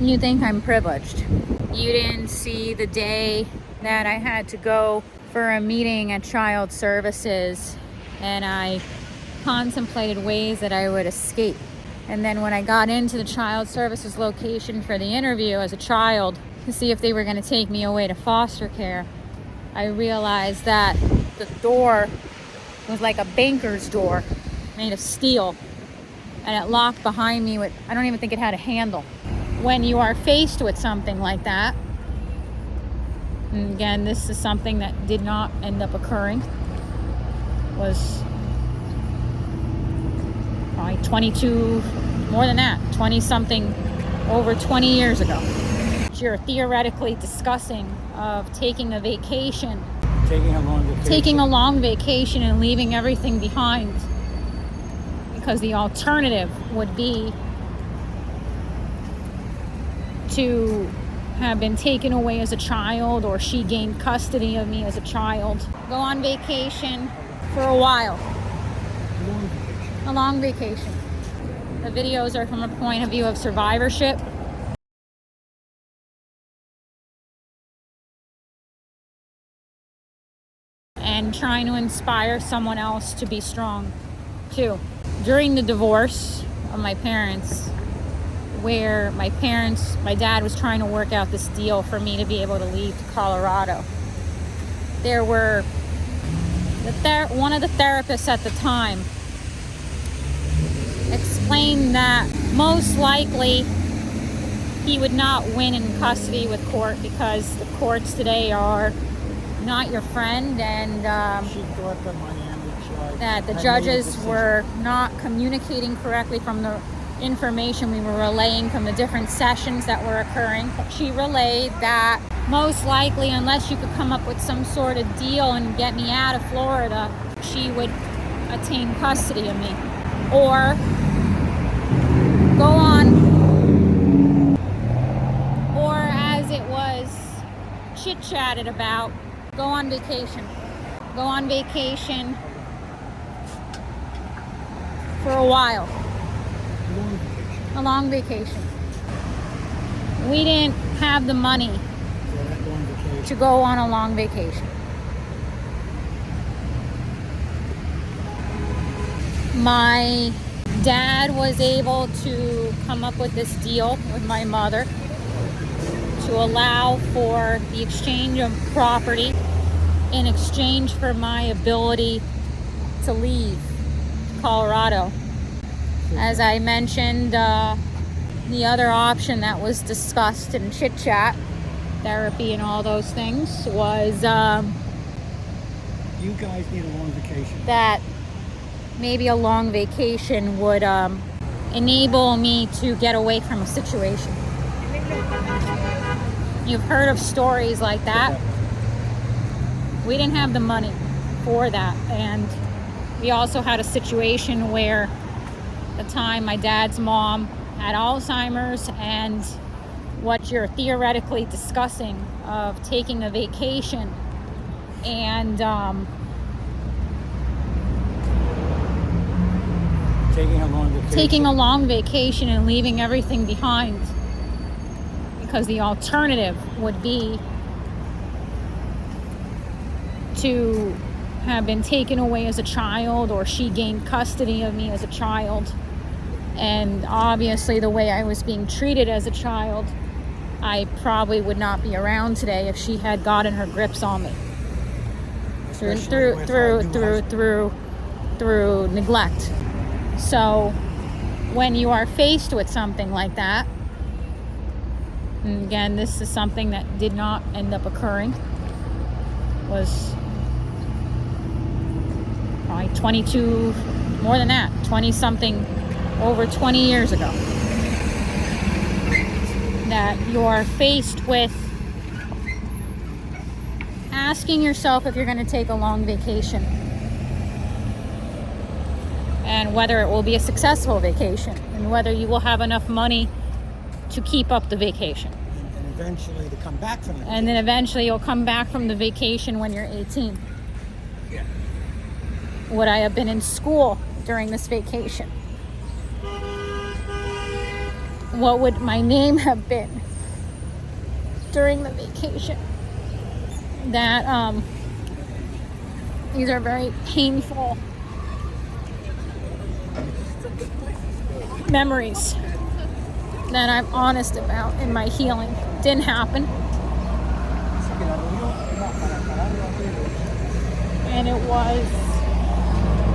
You think I'm privileged. You didn't see the day that I had to go for a meeting at Child Services, and I contemplated ways that I would escape. And then when I got into the Child Services location for the interview as a child to see if they were going to take me away to foster care, I realized that the door was like a banker's door made of steel, and it locked behind me with, I don't even think it had a handle. When you are faced with something like that, and again, this is something that did not end up occurring, was probably 22, more than that, 20 something, over 20 years ago. You're theoretically discussing of taking a vacation, taking a long vacation and leaving everything behind, because the alternative would be to have been taken away as a child, or she gained custody of me as a child. Go on vacation for a while. A long vacation. The videos are from a point of view of survivorship. And trying to inspire someone else to be strong too. During the divorce of my parents, where my dad was trying to work out this deal for me to be able to leave to Colorado. There were, one of the therapists at the time explained that most likely he would not win in custody with court, because the courts today are not your friend, and that the judges were not communicating correctly from the information we were relaying from the different sessions that were occurring. She relayed that most likely, unless you could come up with some sort of deal and get me out of Florida, she would attain custody of me, or go on, or as it was chit-chatted about, go on vacation for a while. A long vacation. We didn't have the money to go on a long vacation. My dad was able to come up with this deal with my mother to allow for the exchange of property in exchange for my ability to leave Colorado. As I mentioned, the other option that was discussed in chit chat, therapy and all those things, was you guys need a long vacation. That maybe a long vacation would enable me to get away from a situation. You've heard of stories like that. We didn't have the money for that, and we also had a situation where at the time my dad's mom had Alzheimer's, and what you're theoretically discussing of taking a vacation and taking a long vacation and leaving everything behind, because the alternative would be to have been taken away as a child, or she gained custody of me as a child. And obviously the way I was being treated as a child, I probably would not be around today if she had gotten her grips on me through neglect. So when you are faced with something like that, and again, this is something that did not end up occurring, was probably 22, more than that, 20 something, over 20 years ago, that you're faced with asking yourself if you're going to take a long vacation, and whether it will be a successful vacation, and whether you will have enough money to keep up the vacation. And eventually to come back from the vacation. And then eventually you'll come back from the vacation when you're 18. Yeah. Would I have been in school during this vacation? what would my name have been during the vacation. That these are very painful memories that I'm honest about in my healing. Didn't happen. And it was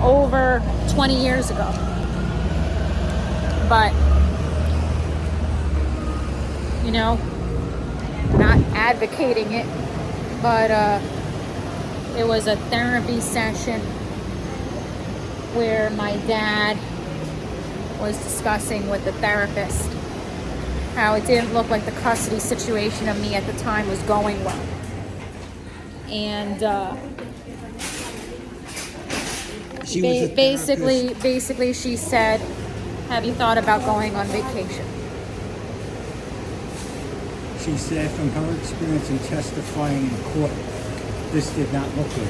over 20 years ago. But, you know, not advocating it, but it was a therapy session where my dad was discussing with the therapist how it didn't look like the custody situation of me at the time was going well. And basically she said, have you thought about going on vacation? She said from her experience in testifying in court, this did not look good.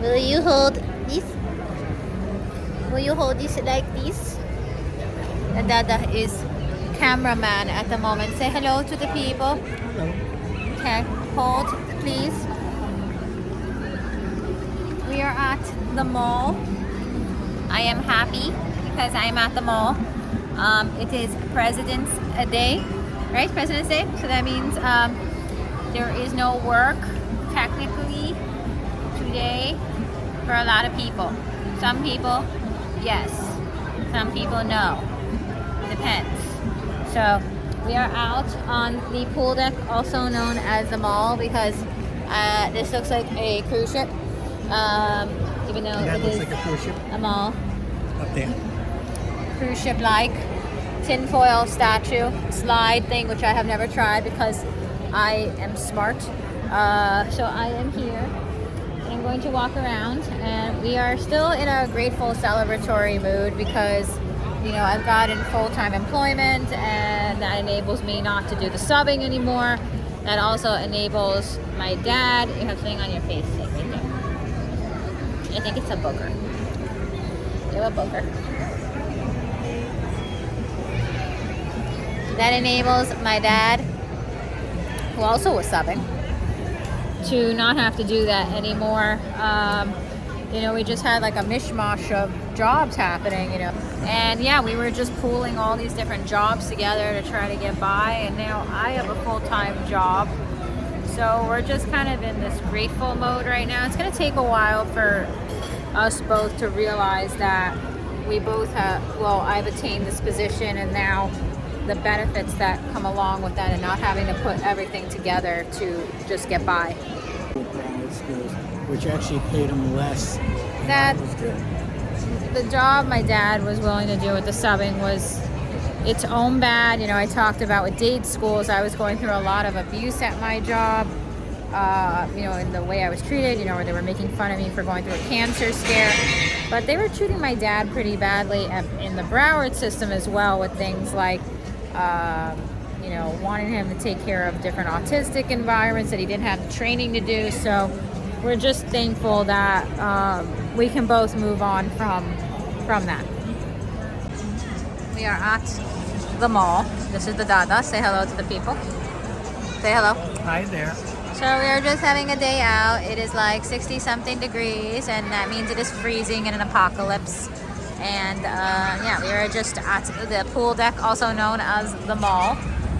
Will you hold this? Will you hold this like this? And Dada is cameraman at the moment. Say hello to the people. Hello. Okay, hold please. We are at the mall. I am happy because I am at the mall. It is President's Day, right? President's Day. So that means there is no work technically today for a lot of people. Some people, yes. Some people, no. Depends. So we are out on the pool deck, also known as the mall, because this looks like a cruise ship. Even though That it looks is like a cruise ship a mall. up there. Cruise ship like tinfoil statue slide thing, which I have never tried because I am smart. So I am here and I'm going to walk around, and we are still in a grateful celebratory mood because, you know, I've gotten full-time employment, and that enables me not to do the subbing anymore. That also enables my dad. You have something on your face, like right there. I think it's a booger. You have a booger. That enables my dad, who also was subbing, to not have to do that anymore. You know, we just had like a mishmash of jobs happening, you know. And yeah, we were just pooling all these different jobs together to try to get by. And now I have a full-time job. So we're just kind of in this grateful mode right now. It's going to take a while for us both to realize that we both have, well, I've attained this position, and now the benefits that come along with that, and not having to put everything together to just get by. Which actually paid him less. That was good. The job my dad was willing to do with the subbing was its own bad. You know, I talked about with date schools, I was going through a lot of abuse at my job. You know, in the way I was treated, you know, where they were making fun of me for going through a cancer scare. But they were treating my dad pretty badly in the Broward system as well, with things like, you know, wanting him to take care of different autistic environments that he didn't have the training to do. So we're just thankful that we can both move on from that. We are at the mall. This is the Dada. Say hello to the people. Say hello. Hi there. So we are just having a day out. It is like 60 something degrees, and that means it is freezing in an apocalypse. And yeah, we are just at the pool deck, also known as the mall.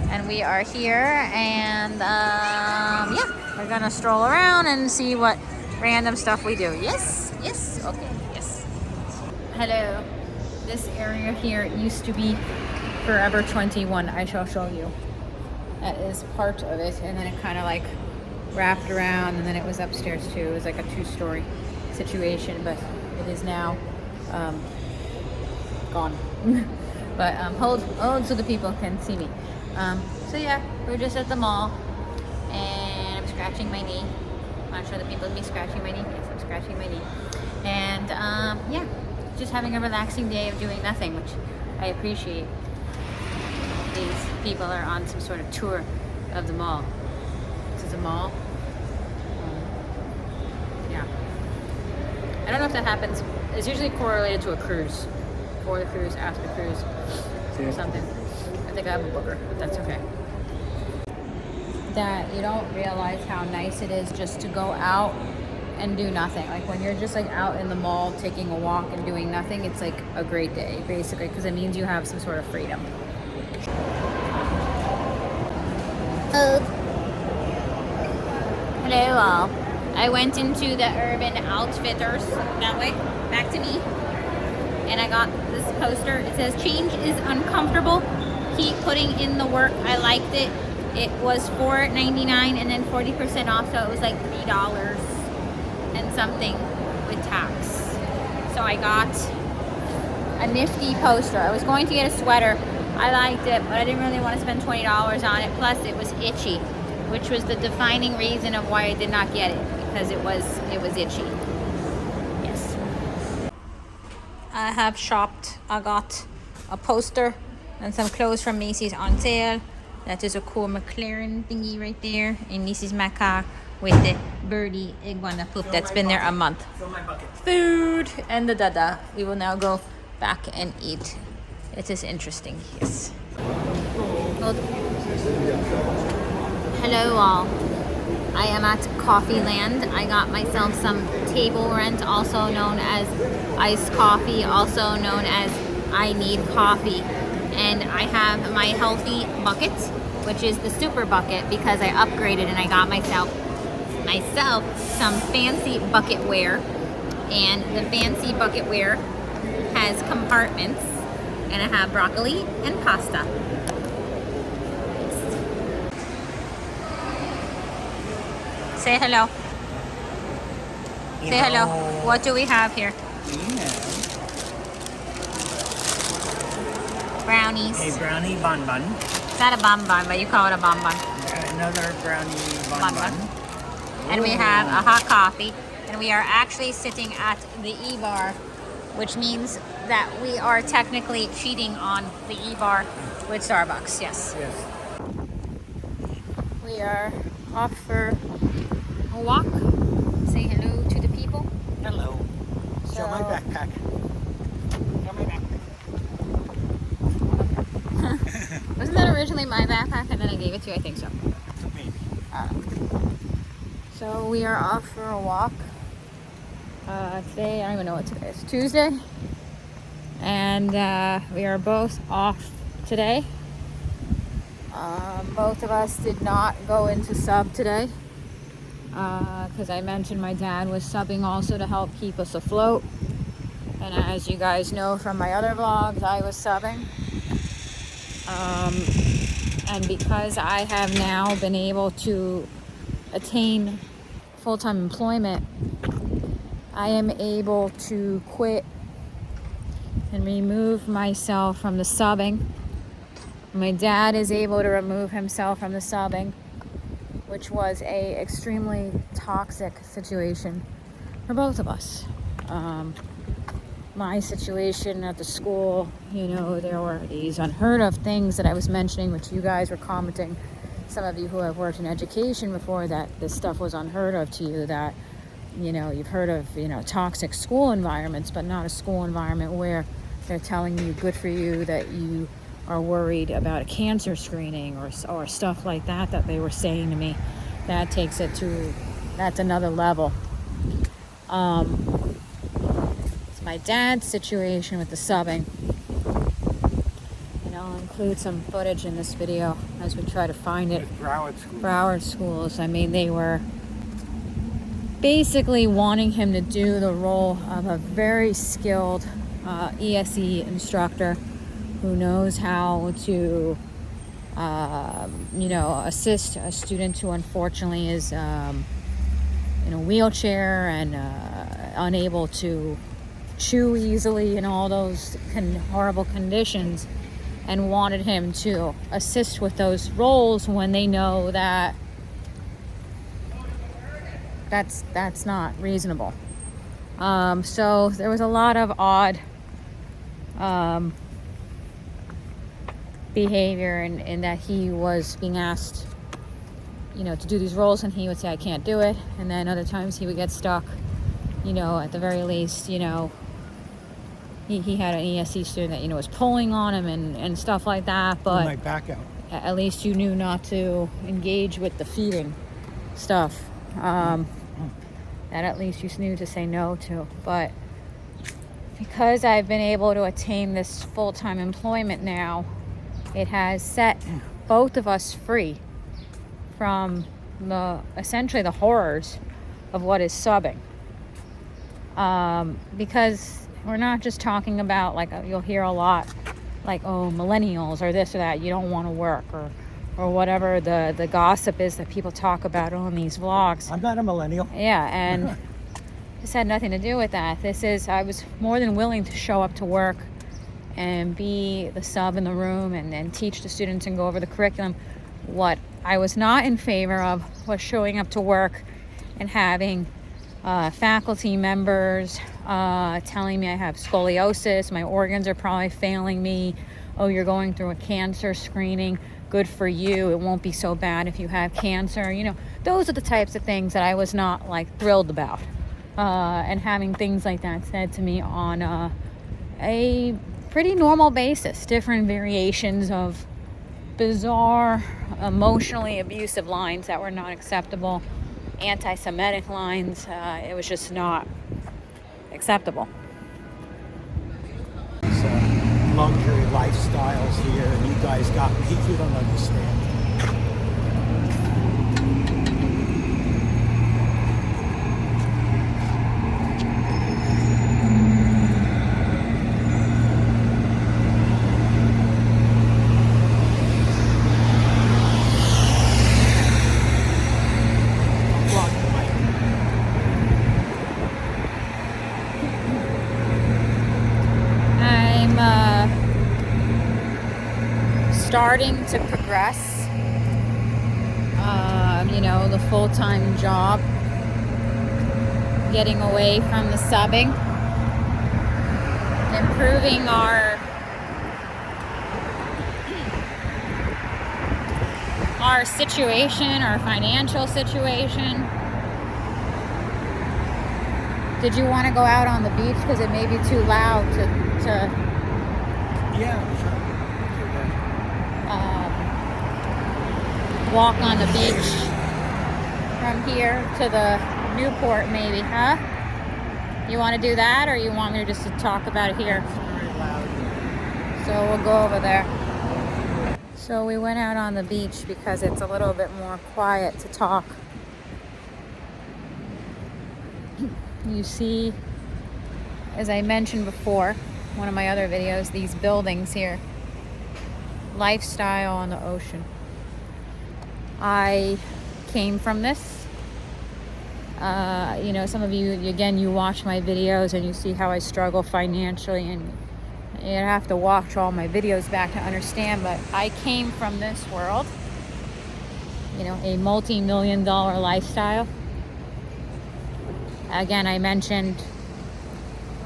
And we are here, and yeah, we're gonna stroll around and see what random stuff we do. Yes, yes, okay, yes. Hello. This area here used to be Forever 21. I shall show you. That is part of it, and then it kind of like wrapped around, and then it was upstairs too. It was like a two-story situation, but it is now gone. But hold so the people can see me. So yeah, we're just at the mall, and I'm scratching my knee. I'm not sure the people me scratching my knee. Yes, I'm scratching my knee. And yeah, just having a relaxing day of doing nothing, which I appreciate. These people are on some sort of tour of the mall. This is a mall. Yeah. I don't know if that happens. It's usually correlated to a cruise. before the cruise, after the cruise, or something. I think I have a booger, but that's okay. That you don't realize how nice it is just to go out and do nothing. Like when you're just like out in the mall taking a walk and doing nothing, it's like a great day, basically, because it means you have some sort of freedom. Hello all. I went into the Urban Outfitters, that way, back to me, and I got this poster. It says, "Change is uncomfortable. Keep putting in the work." I liked it. It was $4.99 and then 40% off, so it was like $3 and something with tax. So I got a nifty poster. I was going to get a sweater. I liked it, but I didn't really want to spend $20 on it. Plus, it was itchy, which was the defining reason of why I did not get it, because it was itchy. Yes. I have shopped. I got a poster and some clothes from Macy's on sale. That is a cool McLaren thingy right there. And this is my car with the birdie iguana poop that's been there a month. Fill my bucket. Food and the dada. We will now go back and eat. It is interesting, yes. Well, hello all. I am at Coffee Land. I got myself some table rent, also known as iced coffee, also known as I need coffee. And I have my healthy bucket, which is the super bucket, because I upgraded and I got myself some fancy bucketware. And the fancy bucketware has compartments, and I have broccoli and pasta. Say hello. Say hello. What do we have here? Brownies. A brownie bonbon. It's not a bonbon, but you call it a bonbon. Another brownie bonbon. And we have a hot coffee. And we are actually sitting at the E-bar, which means that we are technically cheating on the E-bar with Starbucks. Yes. Yes. We are off for a walk. Say hello to the people. Hello. Show my backpack. Show my backpack. Wasn't that originally my backpack and then I gave it to you? I think so. Maybe. So we are off for a walk. Today, I don't even know what today is. Tuesday. And we are both off today. Both of us did not go into sub today. Because I mentioned my dad was subbing also to help keep us afloat. And as you guys know from my other vlogs, I was subbing. And because I have now been able to attain full-time employment, I am able to quit and remove myself from the subbing. My dad is able to remove himself from the subbing, which was a extremely toxic situation for both of us. My situation at the school, you know, there were these unheard of things that I was mentioning, which you guys were commenting. Some of you who have worked in education before, that this stuff was unheard of to you, that, you know, you've heard of, you know, toxic school environments, but not a school environment where they're telling you good for you, that you are worried about a cancer screening or stuff like that they were saying to me. That takes it to, that's another level. It's my dad's situation with the subbing. And I'll include some footage in this video as we try to find it. Broward schools. I mean, they were basically wanting him to do the role of a very skilled ESE instructor who knows how to, assist a student who unfortunately is in a wheelchair and unable to chew easily and all those horrible conditions, and wanted him to assist with those roles when they know that that's not reasonable. So there was a lot of odd behavior in that he was being asked, you know, to do these roles, and he would say, I can't do it. And then other times he would get stuck, you know, at the very least, you know, he had an ESC student that, you know, was pulling on him and stuff like that. But my back out. at least you knew not to engage with the feeding stuff. That at least you knew to say no to. But because I've been able to attain this full-time employment now, it has set both of us free from essentially the horrors of what is subbing. Because we're not just talking about, like, you'll hear a lot, like, oh, millennials or this or that, you don't want to work, or whatever the gossip is that people talk about on these vlogs. I'm not a millennial. Yeah, and this had nothing to do with that. I was more than willing to show up to work and be the sub in the room and teach the students and go over the curriculum. What I was not in favor of was showing up to work and having faculty members telling me I have scoliosis, my organs are probably failing me, oh, you're going through a cancer screening, good for you, it won't be so bad if you have cancer. You know, those are the types of things that I was not, like, thrilled about. And having things like that said to me on a pretty normal basis, different variations of bizarre, emotionally abusive lines that were not acceptable, anti-Semitic lines, it was just not acceptable. Luxury lifestyles here, and you guys got me. You don't understand. Starting to progress, you know, the full-time job, getting away from the subbing, improving our situation, our financial situation. Did you want to go out on the beach? Because it may be too loud to Yeah, sure. walk on the beach from here to the Newport, maybe, huh? You want to do that, or you want me to just talk about it here? It's very loud. So we'll go over there. So we went out on the beach because it's a little bit more quiet to talk. You see, as I mentioned before, one of my other videos, these buildings here. Lifestyle on the ocean. I came from this. You know, some of you, again, you watch my videos and you see how I struggle financially, and you have to watch all my videos back to understand, but I came from this world, you know, a multi-million-dollar lifestyle. Again, I mentioned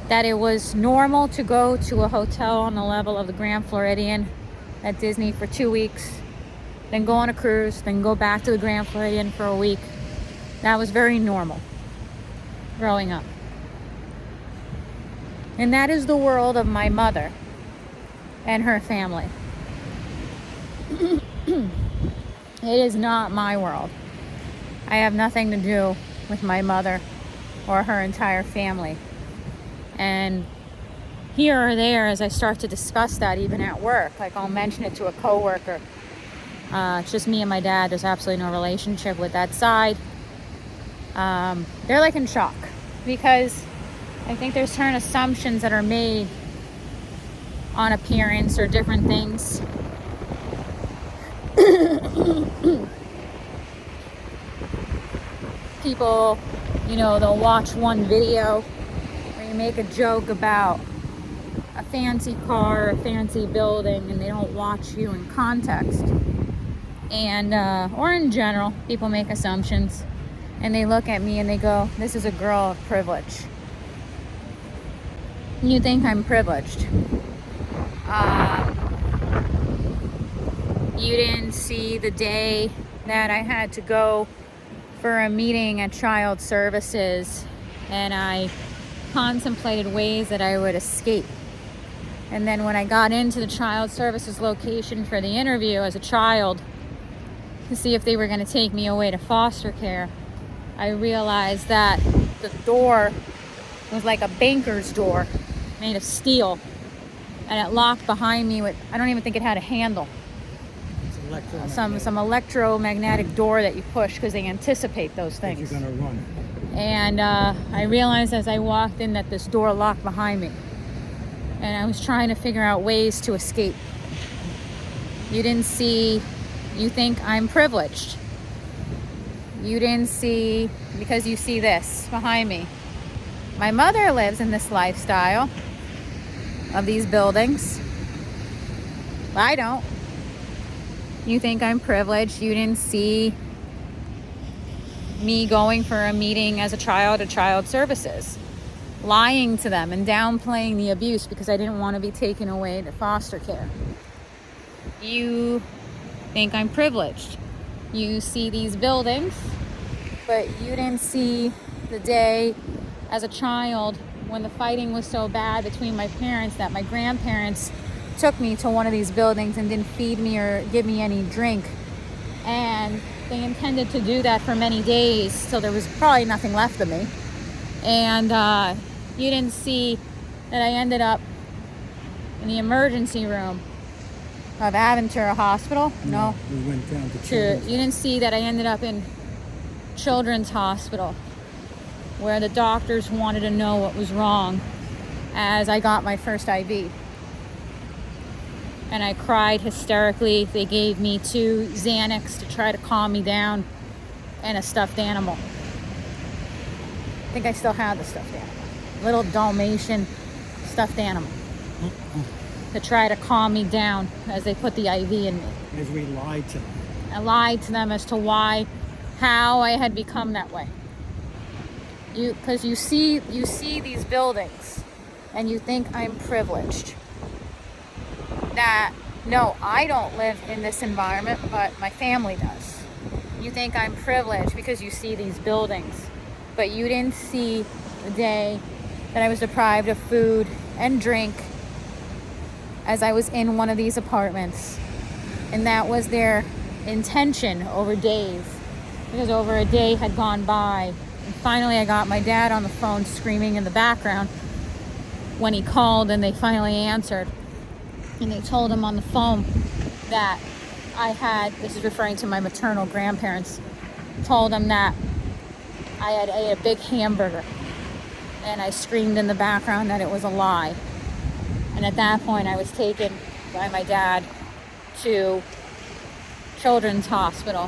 that it was normal to go to a hotel on the level of the Grand Floridian at Disney for 2 weeks, then go on a cruise, then go back to the Grand Floridian for a week. That was very normal growing up. And that is the world of my mother and her family. It is not my world. I have nothing to do with my mother or her entire family. And here or there, as I start to discuss that, even at work, like I'll mention it to a coworker. It's just me and my dad. There's absolutely no relationship with that side. They're like in shock, because I think there's certain assumptions that are made on appearance or different things. People, you know, they'll watch one video where you make a joke about a fancy car, a fancy building, and they don't watch you in context. And, or in general, people make assumptions, and they look at me and they go, this is a girl of privilege. You think I'm privileged. You didn't see the day that I had to go for a meeting at Child Services, and I contemplated ways that I would escape And then when I got into the child services location for the interview as a child to see if they were going to take me away to foster care, I realized that the door was like a banker's door made of steel, and it locked behind me with, I don't even think it had a handle. Some electromagnetic door that you push because they anticipate those things. You're gonna run. And I realized as I walked in that this door locked behind me, and I was trying to figure out ways to escape. You didn't see, you think I'm privileged. You didn't see, because you see this behind me. My mother lives in this lifestyle of these buildings. I don't. You think I'm privileged. You didn't see me going for a meeting as a child at child services, lying to them and downplaying the abuse because I didn't want to be taken away to foster care. You think I'm privileged. You see these buildings, but you didn't see the day as a child when the fighting was so bad between my parents that my grandparents took me to one of these buildings and didn't feed me or give me any drink. And they intended to do that for many days till there was probably nothing left of me. And you didn't see that I ended up in the emergency room of Aventura Hospital. No. We went down to Children's. You didn't see that I ended up in Children's Hospital, where the doctors wanted to know what was wrong as I got my first IV. And I cried hysterically. They gave me 2 Xanax to try to calm me down and a stuffed animal. I think I still have the stuffed animal. Little Dalmatian stuffed animal. To try to calm me down as they put the IV in me. As we lied to them. I lied to them as to how I had become that way. Because you see these buildings and you think I'm privileged. That, no, I don't live in this environment, but my family does. You think I'm privileged because you see these buildings, but you didn't see the day that I was deprived of food and drink as I was in one of these apartments. And that was their intention over days, because over a day had gone by. And finally I got my dad on the phone screaming in the background when he called, and they finally answered. And they told him on the phone that I had, this is referring to my maternal grandparents, told him that I had ate a big hamburger. And I screamed in the background that it was a lie. And at that point I was taken by my dad to Children's Hospital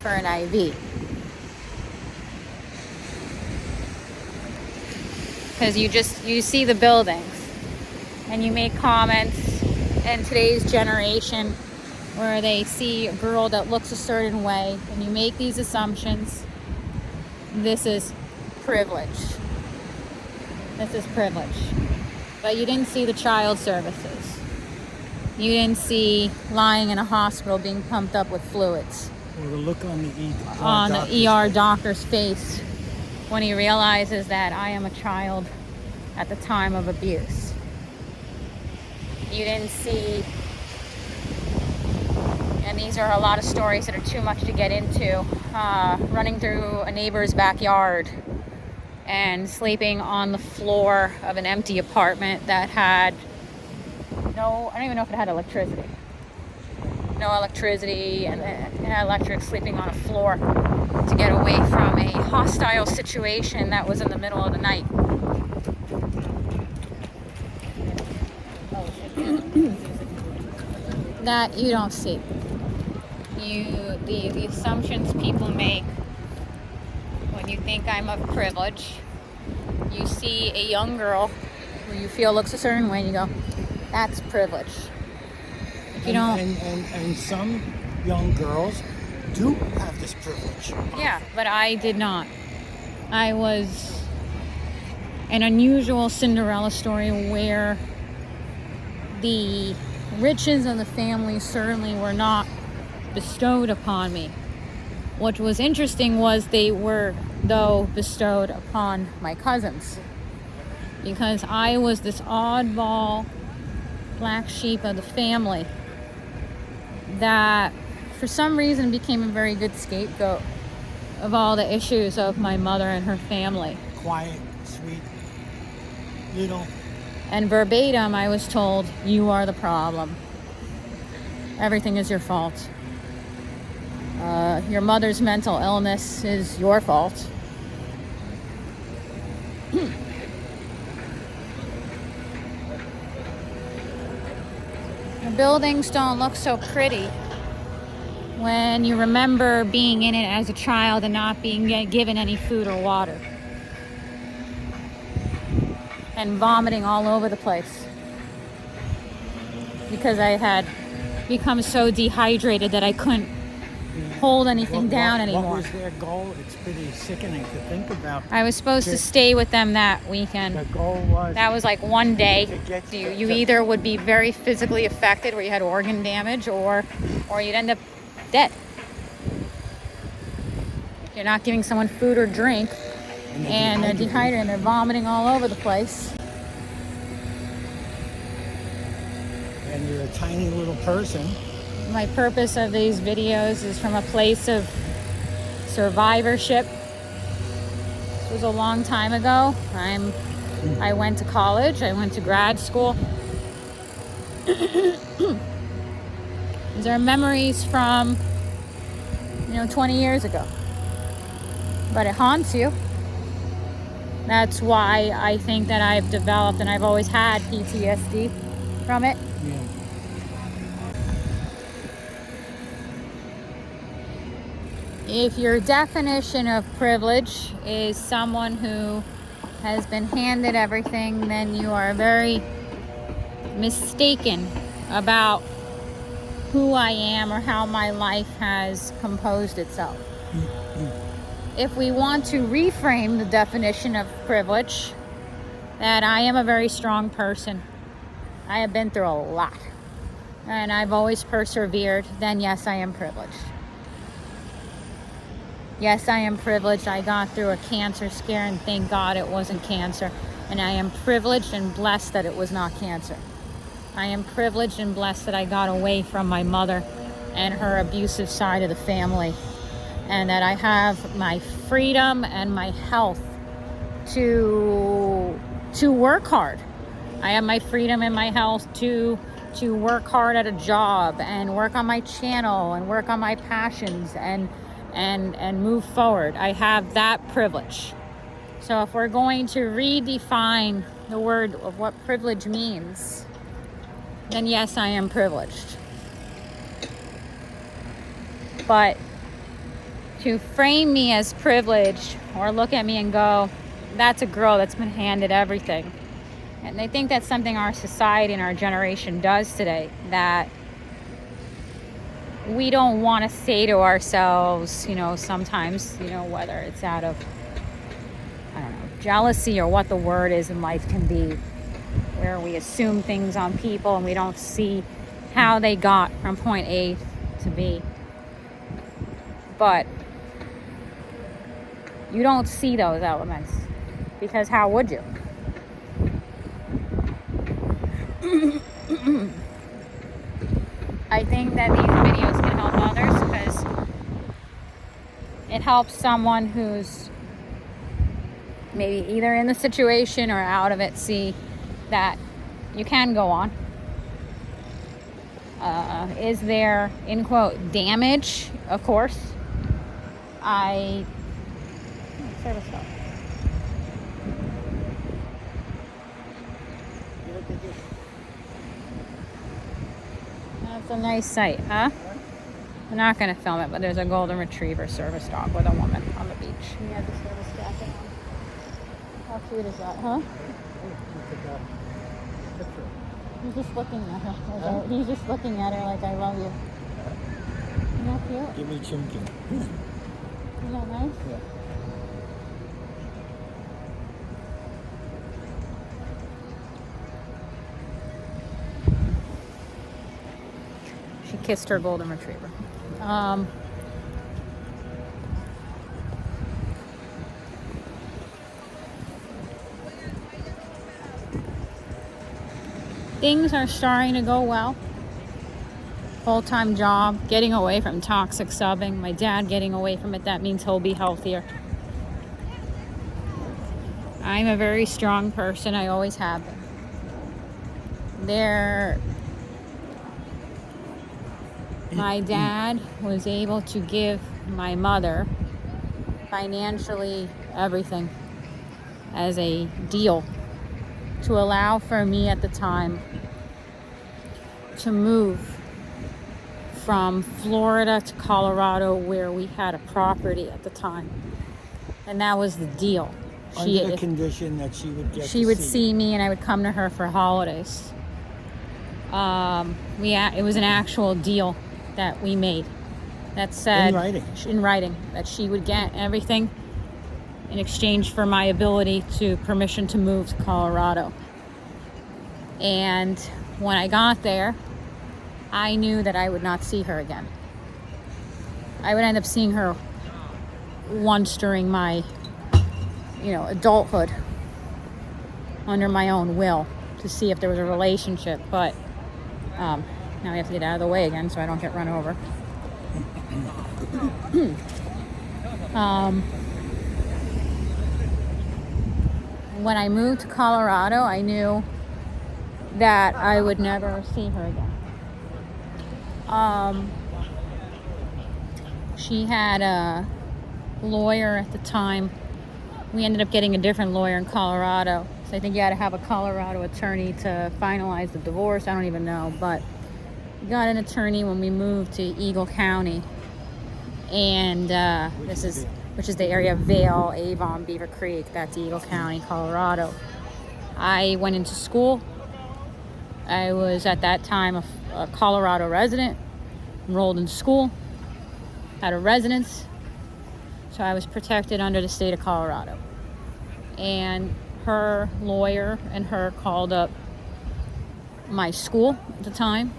for an IV. Because you see the buildings and you make comments in today's generation where they see a girl that looks a certain way and you make these assumptions. This is privilege. This is privilege. But you didn't see the child services. You didn't see lying in a hospital being pumped up with fluids. Or the look on the ER doctor's face when he realizes that I am a child at the time of abuse. You didn't see, and these are a lot of stories that are too much to get into, running through a neighbor's backyard and sleeping on the floor of an empty apartment that had I don't even know if it had electricity. No electricity, and it had electric, sleeping on a floor to get away from a hostile situation that was in the middle of the night. That you don't see. The assumptions people make when you think I'm of privilege. You see a young girl who you feel looks a certain way and you go, that's privilege. If you don't, and some young girls do have this privilege. Yeah, but I did not. I was an unusual Cinderella story where the riches of the family certainly were not bestowed upon me. What was interesting was they were, though, bestowed upon my cousins. because I was this oddball black sheep of the family that for some reason became a very good scapegoat of all the issues of my mother and her family. Quiet, sweet, little. And verbatim, I was told, you are the problem. Everything is your fault. Your mother's mental illness is your fault. The buildings don't look so pretty when you remember being in it as a child and not being given any food or water. And vomiting all over the place. Because I had become so dehydrated that I couldn't hold anything down anymore. What was their goal? It's pretty sickening to think about. I was supposed to stay with them that weekend. The goal was... That was like one day. to get You either would be very physically affected where you had organ damage or you'd end up dead. If you're not giving someone food or drink and they're dehydrated and they're vomiting all over the place. And you're a tiny little person. My purpose of these videos is from a place of survivorship. This was a long time ago. I went to college. I went to grad school. These are memories from, 20 years ago. But it haunts you. That's why I think that I've developed and I've always had PTSD from it. Yeah. If your definition of privilege is someone who has been handed everything, then you are very mistaken about who I am or how my life has composed itself. If we want to reframe the definition of privilege, that I am a very strong person. I have been through a lot. And I've always persevered, then yes, I am privileged. Yes, I am privileged. I got through a cancer scare and thank God it wasn't cancer. And I am privileged and blessed that it was not cancer. I am privileged and blessed that I got away from my mother and her abusive side of the family. And that I have my freedom and my health to work hard. I have my freedom and my health to work hard at a job and work on my channel and work on my passions and move forward. I have that privilege. So if we're going to redefine the word of what privilege means, then yes, I am privileged. But to frame me as privileged or look at me and go, that's a girl that's been handed everything. And I think that's something our society and our generation does today, that we don't want to say to ourselves, sometimes, whether it's out of, jealousy or what the word is in life can be, where we assume things on people and we don't see how they got from point A to B. But you don't see those elements because how would you? I think that these videos can help others because it helps someone who's maybe either in the situation or out of it see that you can go on. Is there, in quote, damage? Of course. Service dog. That's a nice sight, huh? I'm not going to film it, but there's a golden retriever service dog with a woman on the beach. He has a service jacket on. How cute is that, huh? He's just looking at her. He's just looking at her like, I love you. Isn't that cute? Give me chunking. Isn't that nice? Yeah. She kissed her golden retriever. things are starting to go well. Full-time job, getting away from toxic subbing. My dad getting away from it. That means he'll be healthier. I'm a very strong person. I always have been. My dad was able to give my mother financially everything as a deal to allow for me at the time to move from Florida to Colorado, where we had a property at the time. And that was the deal. Under the condition that she would get she would see me and I would come to her for holidays. It was an actual deal that we made that said in writing that she would get everything in exchange for my ability to permission to move to Colorado. And when I got there, I knew that I would not see her again. I would end up seeing her once during my adulthood under my own will to see if there was a relationship, but now we have to get out of the way again so I don't get run over. When I moved to Colorado, I knew that I would never see her again. She had a lawyer at the time. We ended up getting a different lawyer in Colorado. So I think you had to have a Colorado attorney to finalize the divorce. I don't even know. But we got an attorney when we moved to Eagle County. And which is the area of Vail, Avon, Beaver Creek. That's Eagle County, Colorado. I went into school. I was at that time a Colorado resident, enrolled in school, had a residence. So I was protected under the state of Colorado. And her lawyer and her called up my school at the time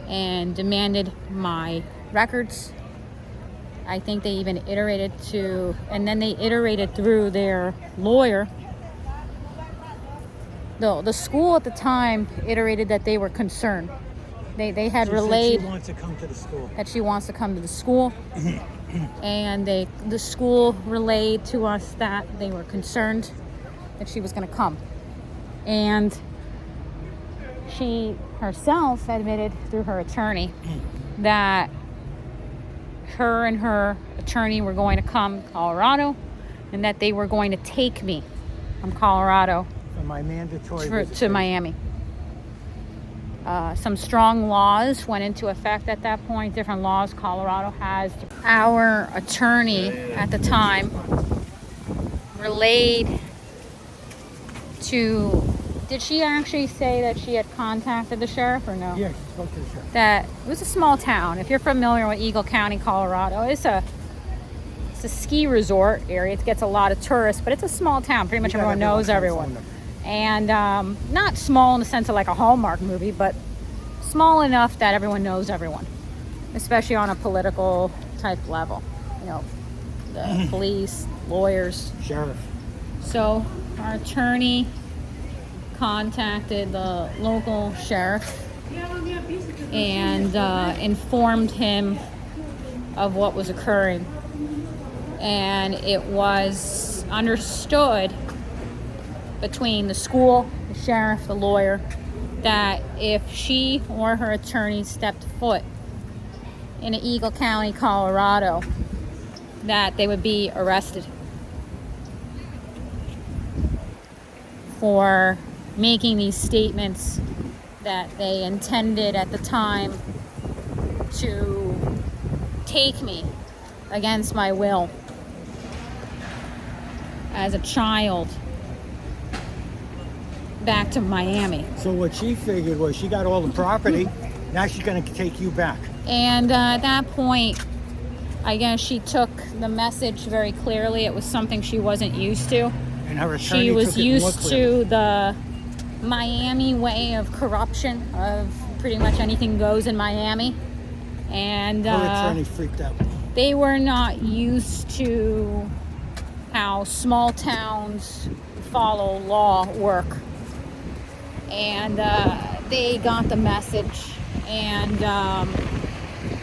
and demanded my records. I think they even iterated through their lawyer. The school at the time iterated that they were concerned. They had relayed she wants to come to the school. That she wants to come to the school. And the school relayed to us that they were concerned that she was going to come. And she herself admitted through her attorney that her and her attorney were going to come to Colorado and that they were going to take me from Colorado for my mandatory to Miami. Some strong laws went into effect at that point, different laws Colorado has. Our attorney at the time relayed to, did she actually say that she had contacted the sheriff or no? Yeah, she spoke to the sheriff. That it was a small town. If you're familiar with Eagle County, Colorado, it's a ski resort area. It gets a lot of tourists, but it's a small town. Pretty much everyone knows everyone. And not small in the sense of like a Hallmark movie, but small enough that everyone knows everyone, especially on a political type level. The police, lawyers, sheriff. So our attorney contacted the local sheriff and informed him of what was occurring. And it was understood between the school, the sheriff, the lawyer, that if she or her attorney stepped foot in Eagle County, Colorado, that they would be arrested for making these statements that they intended at the time to take me against my will as a child back to Miami. So what she figured was she got all the property, now she's going to take you back. And at that point, I guess she took the message very clearly. It was something she wasn't used to. And her attorney She was took it used more to clearly. the Miami way of corruption, of pretty much anything goes in Miami. And her attorney freaked out. They were not used to how small towns follow law work. and they got the message, and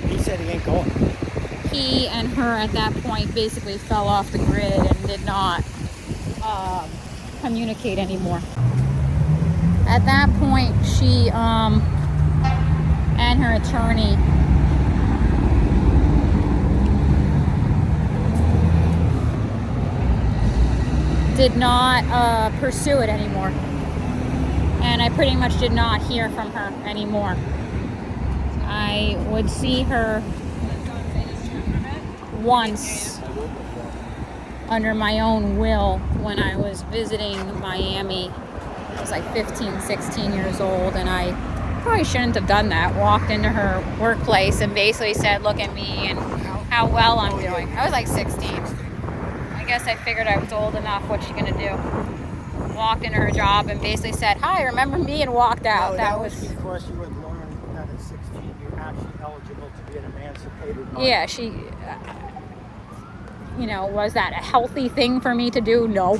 He said he ain't going. he and her at that point basically fell off the grid and did not communicate anymore. At that point, she and her attorney did not pursue it anymore. And I pretty much did not hear from her anymore. I would see her once under my own will when I was visiting Miami. I was like 15, 16 years old, and I probably shouldn't have done that. Walked into her workplace and basically said, look at me and how well I'm doing. I was like 16. I guess I figured I was old enough. What's she gonna do? Walked into her job and basically said, hi, remember me, and walked out. No, that was because you had learned that at 16 you're actually eligible to be an emancipated minor. Yeah, she, was that a healthy thing for me to do? No.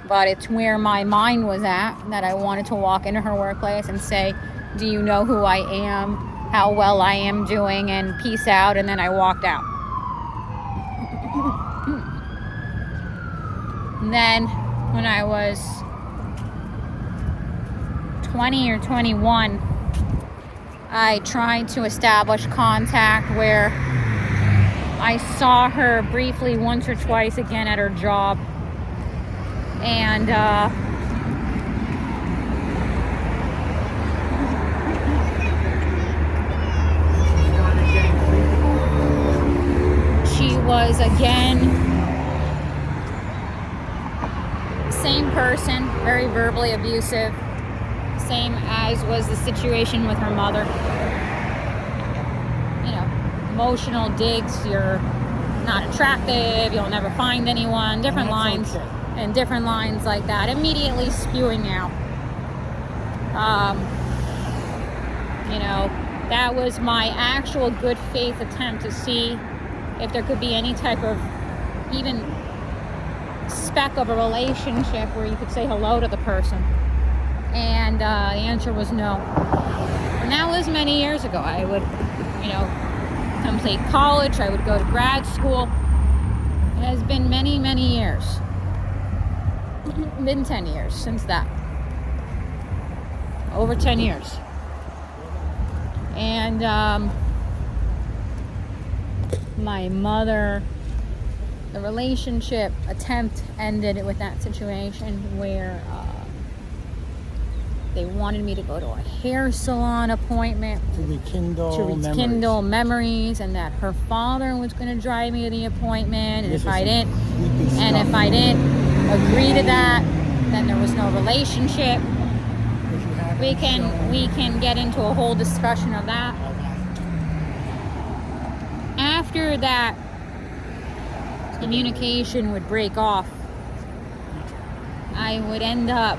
But it's where my mind was at, that I wanted to walk into her workplace and say, do you know who I am, how well I am doing, and peace out, and then I walked out. And then when I was 20 or 21, I tried to establish contact where I saw her briefly once or twice again at her job. And she was again, same person, very verbally abusive, same as was the situation with her mother. Emotional digs, you're not attractive, you'll never find anyone, different lines. Okay. And different lines like that, immediately spewing out. That was my actual good faith attempt to see if there could be any type of even speck of a relationship where you could say hello to the person. And the answer was no. And that was many years ago. I would, complete college, I would go to grad school. It has been many, many years. Been 10 years since that. Over 10 years. And my mother, the relationship attempt ended with that situation where they wanted me to go to a hair salon appointment to rekindle memories, and that her father was going to drive me to the appointment, and if I didn't agree to that, then there was no relationship. We can get into a whole discussion of that. After that, communication would break off. I would end up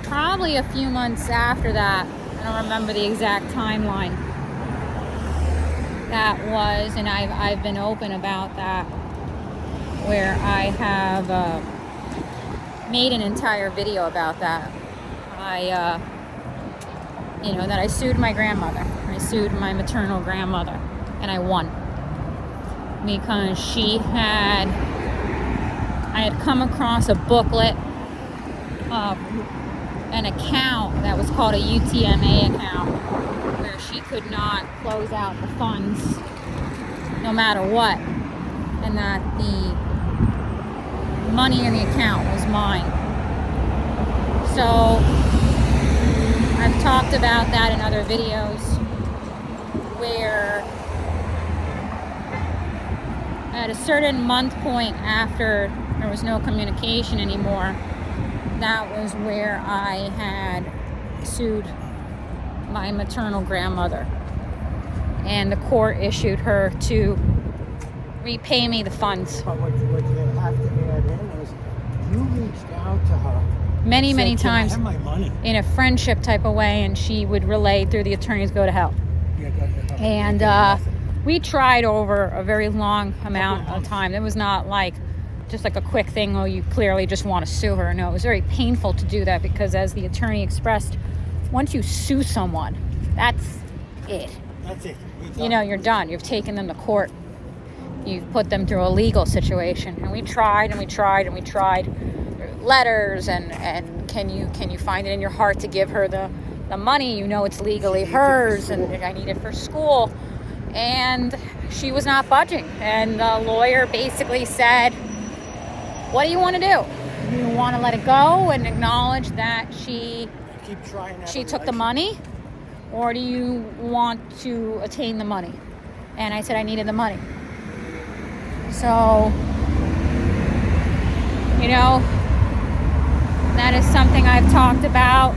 probably a few months after that. I don't remember the exact timeline. That was, and I've been open about that, where I have made an entire video about that. That I sued my grandmother. I sued my maternal grandmother, and I won. Because I had come across a booklet of an account that was called a UTMA account, where she could not close out the funds no matter what, and that the money in the account was mine. So I've talked about that in other videos, where at a certain month point after there was no communication anymore, that was where I had sued my maternal grandmother, and the court issued her to repay me the funds. But what you have to add in is you reached out to her many times I have my money. in a friendship type of way, and she would relay through the attorneys, go to hell. Yeah, go to hell. And we tried over a very long amount of time. It was not like just like a quick thing, oh, you clearly just want to sue her. No, it was very painful to do that because, as the attorney expressed, once you sue someone, that's it. That's it. You're done. You've taken them to court. You've put them through a legal situation. And we tried and we tried and we tried letters and can you find it in your heart to give her the money? It's legally hers, and I need it for school. And she was not budging. And the lawyer basically said, what do you want to do? You want to let it go and acknowledge that she took the money? Or do you want to attain the money? And I said I needed the money. So, that is something I've talked about.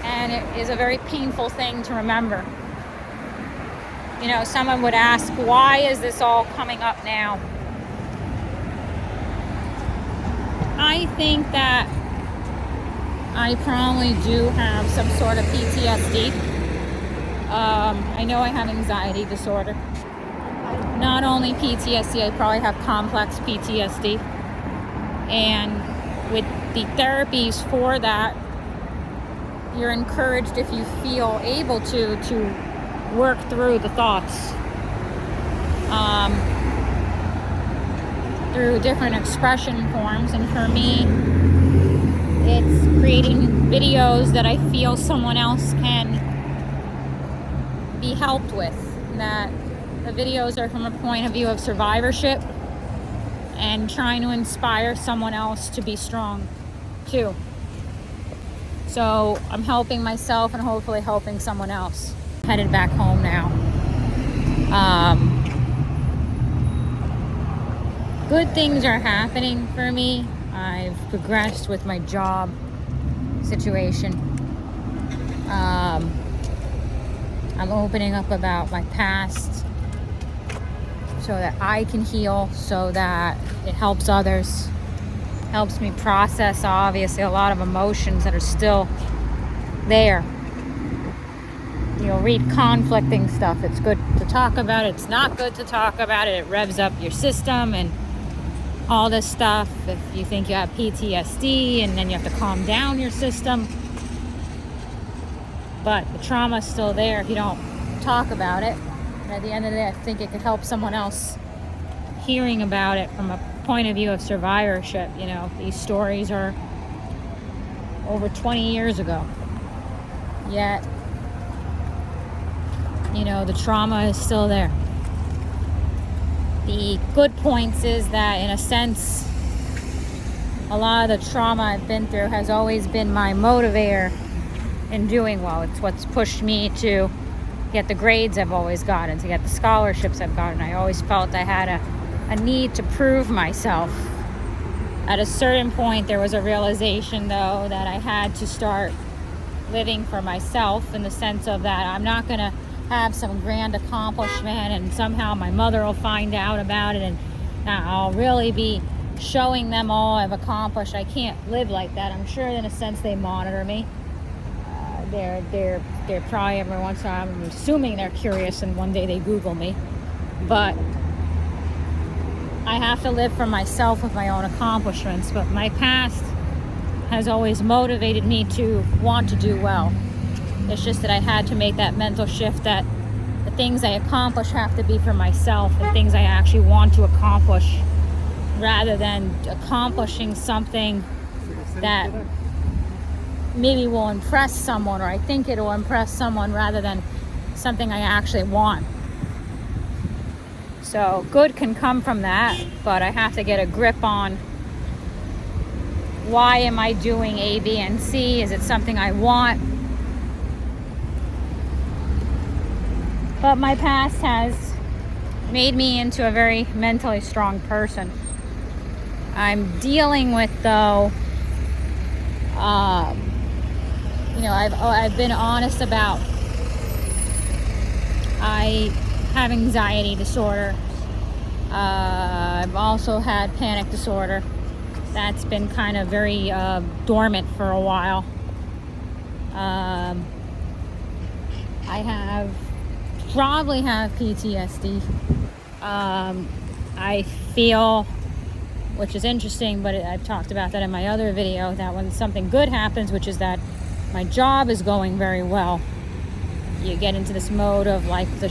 And it is a very painful thing to remember. Someone would ask, why is this all coming up now? I think that I probably do have some sort of PTSD. I know I have anxiety disorder. Not only PTSD, I probably have complex PTSD. And with the therapies for that, you're encouraged, if you feel able to work through the thoughts through different expression forms. And for me, it's creating videos that I feel someone else can be helped with. That the videos are from a point of view of survivorship and trying to inspire someone else to be strong too. So I'm helping myself and hopefully helping someone else. Headed back home now. Good things are happening for me. I've progressed with my job situation. I'm opening up about my past so that I can heal, so that it helps others. Helps me process, obviously, a lot of emotions that are still there. Read conflicting stuff. It's good to talk about it. It's not good to talk about it. It revs up your system and all this stuff. If you think you have PTSD, and then you have to calm down your system. But the trauma's still there if you don't talk about it. And at the end of the day, I think it could help someone else hearing about it from a point of view of survivorship. These stories are over 20 years ago. Yet, the trauma is still there. The good points is that, in a sense, a lot of the trauma I've been through has always been my motivator in doing well. It's what's pushed me to get the grades I've always gotten, to get the scholarships I've gotten. I always felt I had a need to prove myself. At a certain point, there was a realization, though, that I had to start living for myself, in the sense of that I'm not going to have some grand accomplishment and somehow my mother will find out about it and I'll really be showing them all I've accomplished. I can't live like that. I'm sure in a sense they monitor me. They're probably every once in a while, I'm assuming they're curious and one day they Google me. But I have to live for myself with my own accomplishments. But my past has always motivated me to want to do well. It's just that I had to make that mental shift that the things I accomplish have to be for myself and things I actually want to accomplish, rather than accomplishing something that maybe will impress someone, or I think it will impress someone, rather than something I actually want. So good can come from that, but I have to get a grip on, why am I doing A, B, and C? Is it something I want? But my past has made me into a very mentally strong person. I'm dealing with, though, I've been honest about, I have anxiety disorder. I've also had panic disorder. That's been kind of very dormant for a while. I probably have PTSD. I feel which is interesting, but I've talked about that in my other video, that when something good happens, which is that my job is going very well, you get into this mode of like the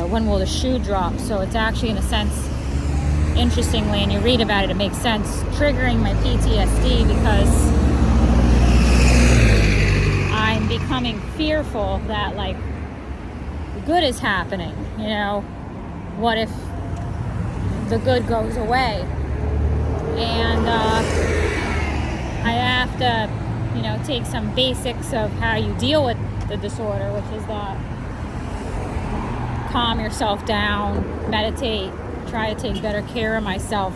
when will the shoe drop? So it's actually, in a sense, interestingly, and you read about it, it makes sense, triggering my PTSD, because I'm becoming fearful that like good is happening. You know, what if the good goes away? And I have to, you know, take some basics of how you deal with the disorder, which is that calm yourself down, meditate, try to take better care of myself,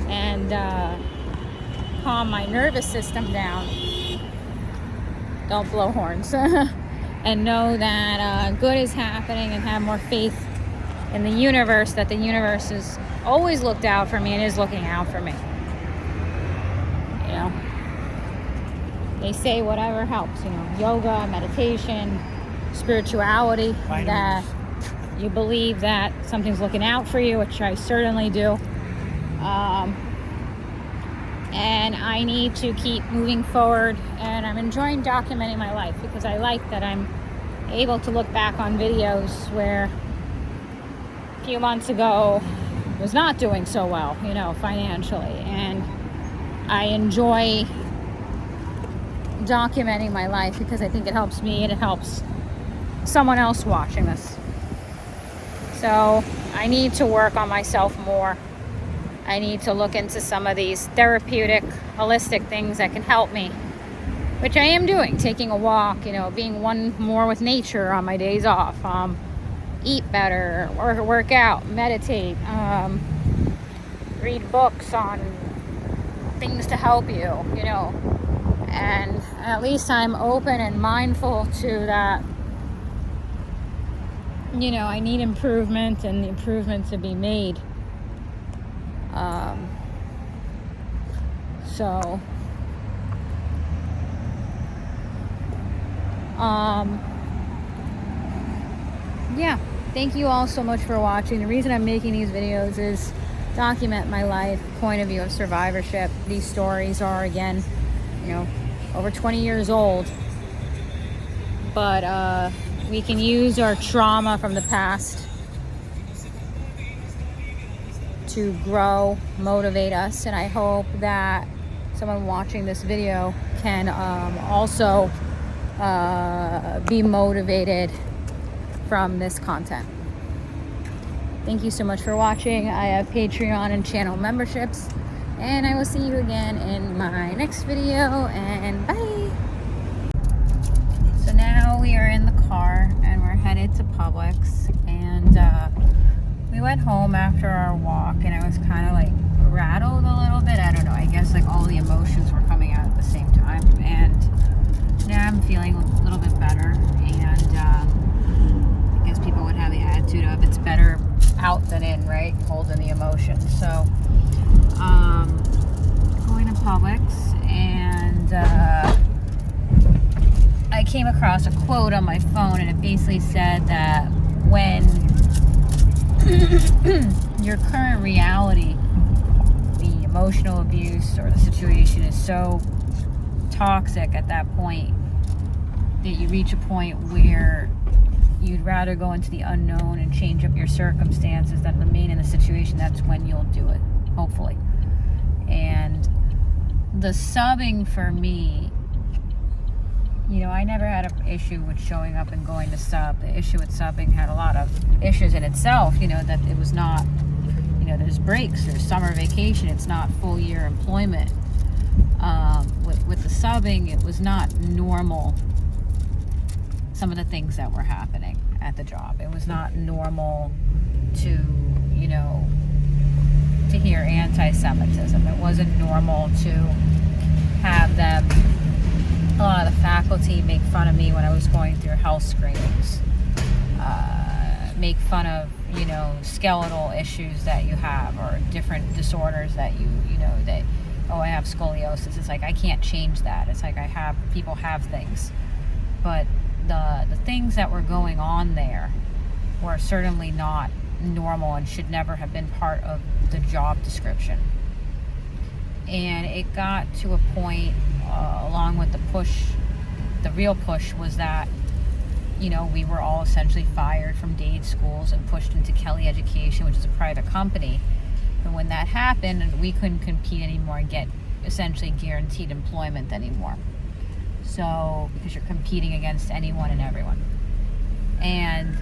and calm my nervous system down. Don't blow horns. And know that good is happening, and have more faith in the universe, that the universe has always looked out for me and is looking out for me. You know, they say whatever helps, you know, yoga, meditation, spirituality, that you believe that something's looking out for you, which I certainly do. And I need to keep moving forward, and I'm enjoying documenting my life, because I like that I'm able to look back on videos where a few months ago was not doing so well, you know, financially, and I enjoy documenting my life because I think it helps me and it helps someone else watching this. So I need to work on myself more. I need to look into some of these therapeutic, holistic things that can help me, which I am doing. Taking a walk, you know, being one more with nature on my days off, eat better, or work out, meditate, read books on things to help you, you know. And at least I'm open and mindful to that, you know, I need improvement, and the improvement to be made. Yeah, thank you all so much for watching. The reason I'm making these videos is document my life, point of view of survivorship. These stories are, again, you know, over 20 years old, but we can use our trauma from the past to grow, motivate us, and I hope that someone watching this video can also be motivated from this content. Thank you so much for watching. I have Patreon and channel memberships, and I will see you again in my next video, and bye. So now we are in the car and we're headed to Publix, and we went home after our walk, and I was kind of like rattled a little bit. I don't know, I guess like all the emotions were coming out at the same time, and now I'm feeling a little bit better, and I guess people would have the attitude of it's better out than in, right? Holding the emotions. So going to Publix, and I came across a quote on my phone, and it basically said that when your current reality, the emotional abuse or the situation, is so toxic at that point that you reach a point where you'd rather go into the unknown and change up your circumstances than remain in the situation, that's when you'll do it, hopefully. And the subbing for me, you know, I never had an issue with showing up and going to sub. The issue with subbing had a lot of issues in itself, you know, that it was not, you know, there's breaks, there's summer vacation, it's not full year employment. With the subbing, it was not normal, some of the things that were happening at the job. It was not normal to, you know, to hear anti-Semitism. It wasn't normal to have them, a lot of the faculty, make fun of me when I was going through health screenings, make fun of, you know, skeletal issues that you have, or different disorders that you know, that, oh, I have scoliosis. It's like, I can't change that. It's like, people have things. But the things that were going on there were certainly not normal and should never have been part of the job description. And it got to a point, along with the push, the real push was that, you know, we were all essentially fired from Dade schools and pushed into Kelly Education, which is a private company. And when that happened, we couldn't compete anymore and get essentially guaranteed employment anymore. So, because you're competing against anyone and everyone. And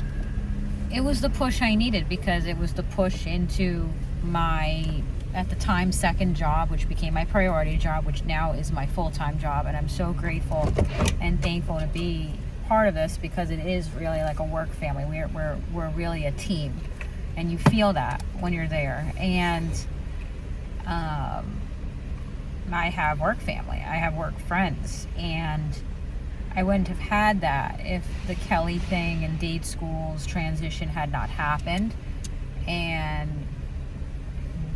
it was the push I needed, because it was the push into my, at the time, second job, which became my priority job, which now is my full-time job. And I'm so grateful and thankful to be part of this, because it is really like a work family. We're really a team, and you feel that when you're there. And I have work family, I have work friends, and I wouldn't have had that if the Kelly thing and Dade schools transition had not happened. And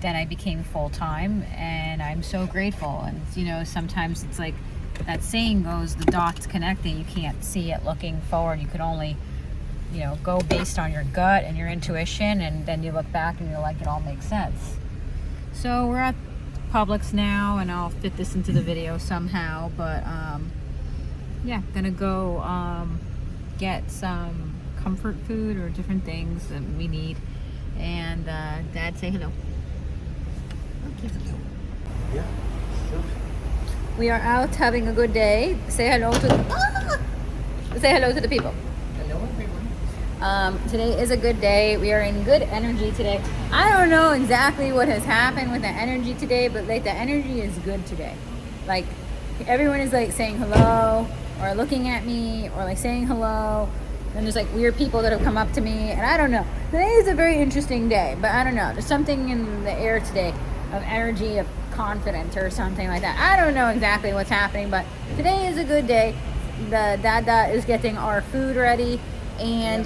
then I became full-time, and I'm so grateful. And you know, sometimes it's like that saying goes, the dots connecting. You can't see it looking forward. You could only, you know, go based on your gut and your intuition, and then you look back and you're like, it all makes sense. So we're at Publix now, and I'll fit this into the video somehow, but yeah, gonna go get some comfort food or different things that we need. And Dad, say hello. Okay. Yeah, sure. We are out having a good day. Say hello to say hello to the people. Hello, everyone. Today is a good day. We are in good energy today. I don't know exactly what has happened with the energy today, but like the energy is good today. Like everyone is like saying hello or looking at me or like saying hello. And there's like weird people that have come up to me, and I don't know. Today is a very interesting day, but I don't know. There's something in the air today of energy, of confidence or something like that. I don't know exactly what's happening, but today is a good day. The Dada is getting our food ready, and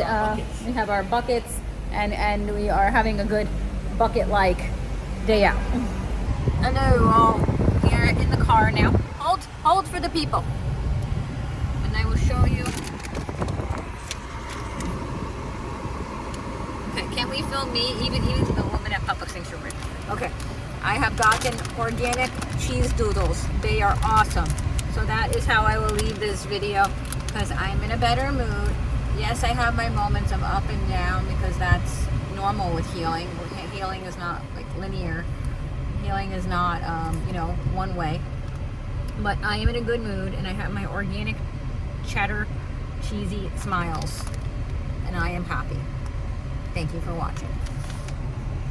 we have our buckets, and we are having a good bucket-like day out. Hello, all. We are in the car now. Hold for the people, and I will show you. Okay, can we film me? Even the woman at Publix thinks you're weird. Okay, I have gotten organic cheese doodles. They are awesome. So that is how I will leave this video, because I'm in a better mood. Yes, I have my moments of up and down, because that's normal with healing. Healing is not like linear. Healing is not, you know, one way. But I am in a good mood, and I have my organic cheddar cheesy smiles, and I am happy. Thank you for watching.